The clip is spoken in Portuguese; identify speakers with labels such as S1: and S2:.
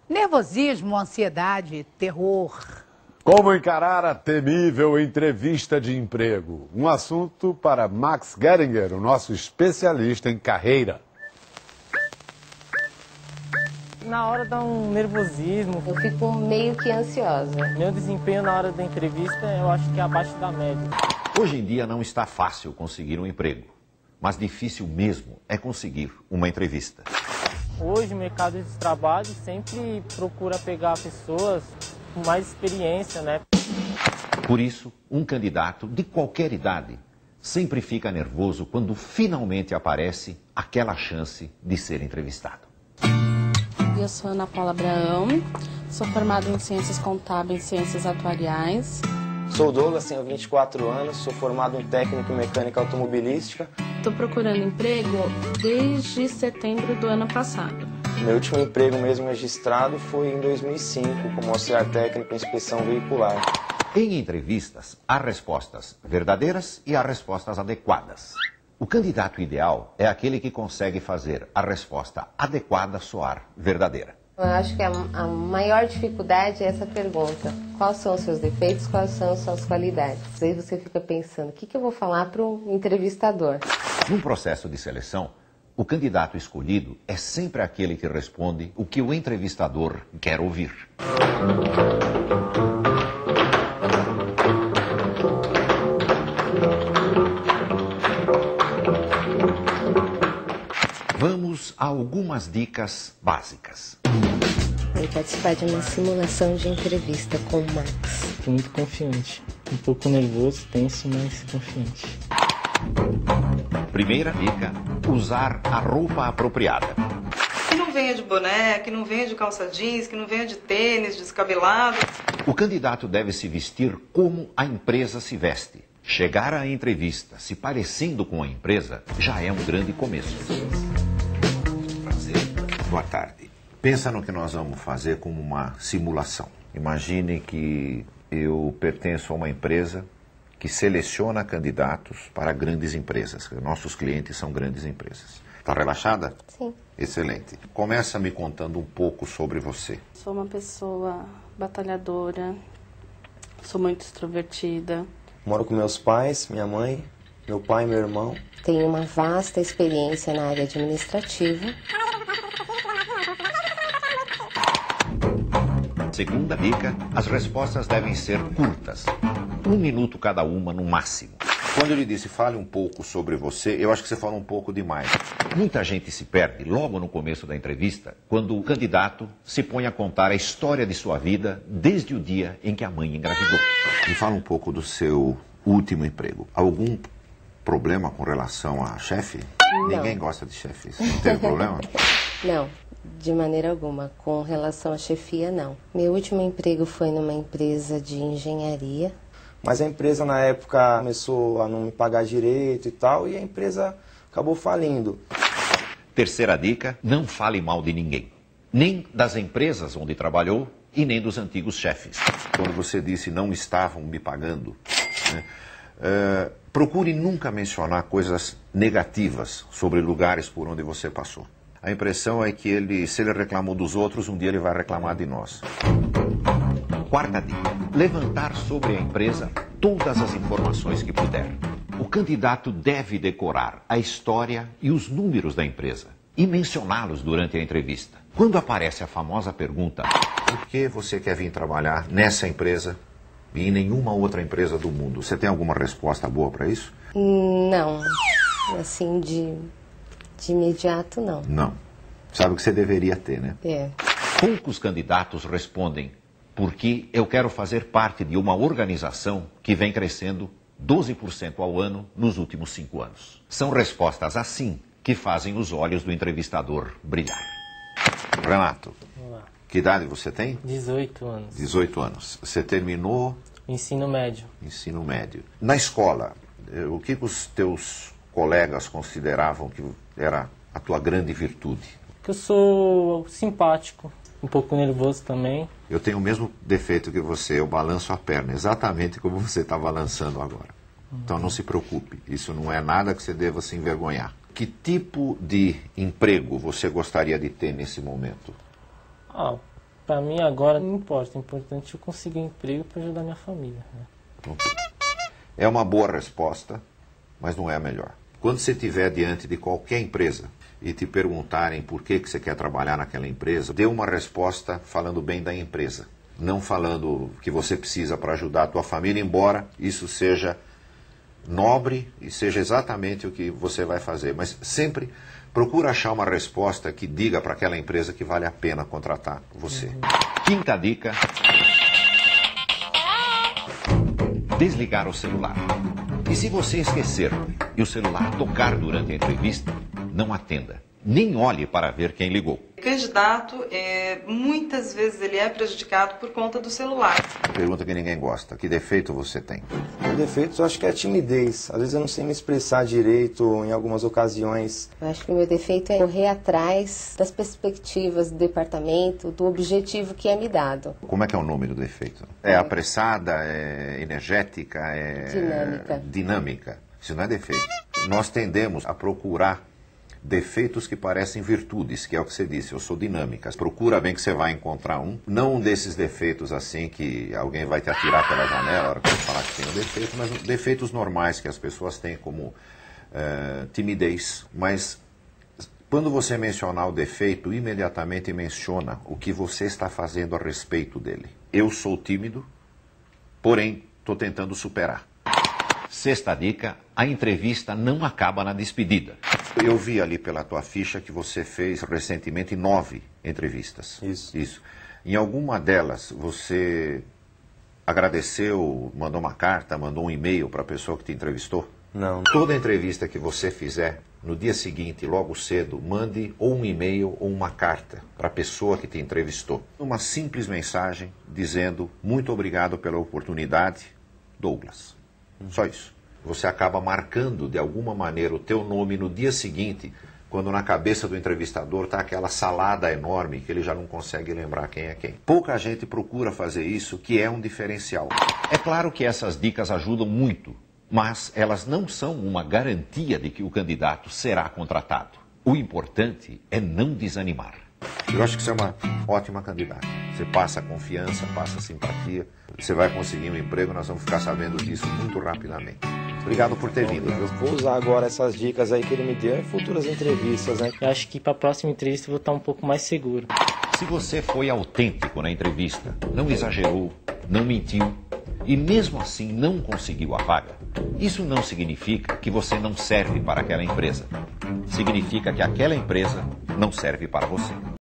S1: Nervosismo, ansiedade, terror.
S2: Como encarar a temível entrevista de emprego? Um assunto para Max Geringer, o nosso especialista em carreira.
S3: Na hora dá um nervosismo.
S4: Eu fico meio que ansiosa.
S3: Meu desempenho na hora da entrevista eu acho que é abaixo da média.
S5: Hoje em dia não está fácil conseguir um emprego, mas difícil mesmo é conseguir uma entrevista.
S3: Hoje o mercado de trabalho sempre procura pegar pessoas com mais experiência, né?
S5: Por isso, um candidato de qualquer idade sempre fica nervoso quando finalmente aparece aquela chance de ser entrevistado.
S6: Eu sou Ana Paula Abraão, sou formada em Ciências Contábeis e Ciências Atuariais.
S7: Sou Douglas, tenho 24 anos, sou formado em técnico em mecânica automobilística.
S6: Estou procurando emprego desde setembro do ano passado.
S7: Meu último emprego mesmo registrado foi em 2005, como auxiliar técnico em inspeção veicular.
S5: Em entrevistas, há respostas verdadeiras e há respostas adequadas. O candidato ideal é aquele que consegue fazer a resposta adequada soar verdadeira.
S4: Eu acho que a maior dificuldade é essa pergunta. Quais são os seus defeitos, quais são as suas qualidades? Aí você fica pensando, o que eu vou falar para um entrevistador?
S5: Num processo de seleção, o candidato escolhido é sempre aquele que responde o que o entrevistador quer ouvir. Vamos a algumas dicas básicas.
S4: Vou participar de uma simulação de entrevista com o Max.
S3: Estou muito confiante. Um pouco nervoso, tenso, mas confiante.
S5: Primeira dica, usar a roupa apropriada.
S8: Que não venha de boné, que não venha de calça jeans, que não venha de tênis, descabelado.
S5: O candidato deve se vestir como a empresa se veste. Chegar à entrevista se parecendo com a empresa já é um grande começo. Prazer. Boa tarde. Pensa no que nós vamos fazer como uma simulação. Imagine que eu pertenço a uma empresa que seleciona candidatos para grandes empresas. Nossos clientes são grandes empresas. Está relaxada?
S4: Sim.
S5: Excelente. Começa me contando um pouco sobre você.
S6: Sou uma pessoa batalhadora, sou muito extrovertida.
S7: Moro com meus pais, minha mãe, meu pai e meu irmão.
S4: Tenho uma vasta experiência na área administrativa.
S5: Segunda dica, as respostas devem ser curtas. 1 minuto cada uma no máximo. Quando eu lhe disse fale um pouco sobre você, eu acho que você fala um pouco demais. Muita gente se perde logo no começo da entrevista, quando o candidato se põe a contar a história de sua vida desde o dia em que a mãe engravidou. Me fala um pouco do seu último emprego. Algum problema com relação a chefe?
S4: Não.
S5: Ninguém gosta de chefes. Não teve problema?
S4: Não, de maneira alguma. Com relação à chefia, não. Meu último emprego foi numa empresa de engenharia.
S7: Mas a empresa na época começou a não me pagar direito e tal, e a empresa acabou falindo.
S5: Terceira dica, não fale mal de ninguém. Nem das empresas onde trabalhou e nem dos antigos chefes. Quando você disse não estavam me pagando, né, procure nunca mencionar coisas negativas sobre lugares por onde você passou. A impressão é que se ele reclamou dos outros, um dia ele vai reclamar de nós. Quarta dica, levantar sobre a empresa todas as informações que puder. O candidato deve decorar a história e os números da empresa e mencioná-los durante a entrevista. Quando aparece a famosa pergunta, por que você quer vir trabalhar nessa empresa e em nenhuma outra empresa do mundo? Você tem alguma resposta boa para isso?
S4: Não, assim de imediato não.
S5: Não. Sabe o que você deveria ter, né?
S4: É.
S5: Poucos candidatos respondem porque eu quero fazer parte de uma organização que vem crescendo 12% ao ano nos últimos 5 anos. São respostas assim que fazem os olhos do entrevistador brilhar. Renato,
S3: Olá.
S5: que idade você tem?
S3: 18 anos.
S5: 18 anos. Você terminou
S3: Ensino médio.
S5: ensino médio. Na escola, o que os teus colegas consideravam que era a tua grande virtude?
S3: Que eu sou simpático, um pouco nervoso também.
S5: Eu tenho o mesmo defeito que você, eu balanço a perna, exatamente como você está balançando agora. Então não se preocupe, isso não é nada que você deva se envergonhar. Que tipo de emprego você gostaria de ter nesse momento?
S3: Para mim agora não importa, o importante é eu conseguir um emprego para ajudar minha família. Né?
S5: É uma boa resposta, mas não é a melhor. Quando você estiver diante de qualquer empresa e te perguntarem por que você quer trabalhar naquela empresa, dê uma resposta falando bem da empresa, não falando que você precisa para ajudar a tua família, embora isso seja nobre e seja exatamente o que você vai fazer. Mas sempre procura achar uma resposta que diga para aquela empresa que vale a pena contratar você.
S9: Quinta dica: desligar o celular. E se você esquecer e o celular tocar durante a entrevista, não atenda. Nem olhe para ver quem ligou.
S8: O candidato, muitas vezes ele é prejudicado por conta do celular.
S5: Pergunta que ninguém gosta: que defeito você tem?
S7: Meu defeito eu acho que é a timidez. Às vezes eu não sei me expressar direito em algumas ocasiões.
S4: Eu acho que o meu defeito é correr atrás das perspectivas do departamento, do objetivo que é me dado.
S5: Como é que é o nome do defeito? É apressada, é energética, é dinâmica. Isso não é defeito. Nós tendemos a procurar defeitos que parecem virtudes, que é o que você disse, eu sou dinâmica. Procura bem que você vai encontrar um. Não um desses defeitos assim que alguém vai te atirar pela janela na hora que você falar que tem um defeito, mas defeitos normais que as pessoas têm, como timidez. Mas quando você mencionar o defeito, imediatamente menciona o que você está fazendo a respeito dele. Eu sou tímido, porém estou tentando superar.
S9: Sexta dica: a entrevista não acaba na despedida.
S5: Eu vi ali pela tua ficha que você fez recentemente 9 entrevistas.
S7: Isso.
S5: Em alguma delas você agradeceu, mandou uma carta, mandou um e-mail para a pessoa que te entrevistou?
S7: Não.
S5: Toda entrevista que você fizer, no dia seguinte, logo cedo, mande ou um e-mail ou uma carta para a pessoa que te entrevistou. Uma simples mensagem dizendo: muito obrigado pela oportunidade, Douglas. Só isso. Você acaba marcando de alguma maneira o teu nome no dia seguinte, quando na cabeça do entrevistador está aquela salada enorme que ele já não consegue lembrar quem é quem. Pouca gente procura fazer isso, que é um diferencial.
S9: É claro que essas dicas ajudam muito, mas elas não são uma garantia de que o candidato será contratado. O importante é não desanimar.
S5: Eu acho que você é uma ótima candidata. Você passa confiança, passa simpatia, você vai conseguir um emprego, nós vamos ficar sabendo disso muito rapidamente. Obrigado por ter vindo.
S7: Eu vou usar agora essas dicas aí que ele me deu em futuras entrevistas, né?
S3: Eu acho que para a próxima entrevista eu vou estar um pouco mais seguro.
S9: Se você foi autêntico na entrevista, não exagerou, não mentiu e mesmo assim não conseguiu a vaga, isso não significa que você não serve para aquela empresa. Significa que aquela empresa não serve para você.